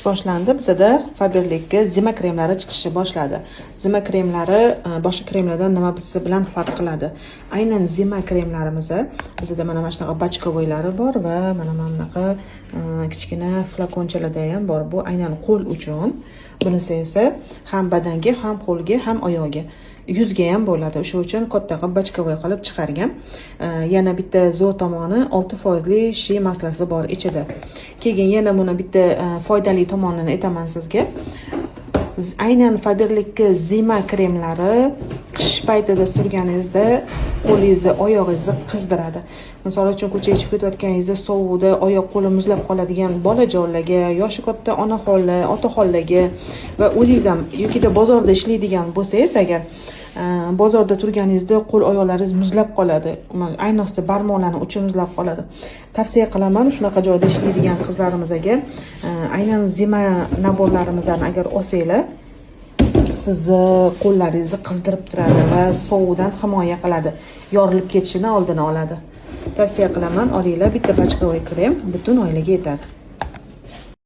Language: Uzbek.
boshlandi. Bizda Faberlic zima kremlari chiqishni boshladi. Zima kremlari boshqa kremlardan nima bizi bilan farq qiladi? Aynan zima kremlarimiz bizda mana shunaqa bachkavoylari bor va mana bunaqa kichkina flakonchalarda ham bor. Bu aynan qo'l uchun. Bunisi esa ham badanga, ham qo'lga, ham oyoqga, yuzga ham bo'ladi. O'sha uchun katta qilib bachkavoy qilib chiqargan. Yana bitta zo'r tomoni 6% shi maslasi bor ichida. Keyin yana buni bitta foydali tomonini aytaman sizga. Aynan Faberlic zima kremlari qish paytida surganingizda qo'lingizni, oyog'ingizni qizdiradi. Misol uchun ko'chaga chiqib ketayotganingizda sovuqda oyoq qo'li muzlab qoladigan bolajonlarga, yoshi katta onaxonlar, otaxonlarga va o'zingiz ham yokida bozorda ishlaydigan bo'lsangiz agar bozorda turganingizda qo'l oyoqlaringiz muzlab qoladi. Ayniqsa barmoqlarning uchi muzlab qoladi. Tavsiya qilaman shunaqa joyda ishlaydigan qizlarimizga aynan zima naborlarimizni agar olsanglar, sizni qo'llaringizni qizdirib turadi va sovuqdan himoya qiladi. Yorilib ketishidan oldini oladi. Tavsiya qilaman, olinglar, bitta bachkavoy krem butun oilaga yetadi.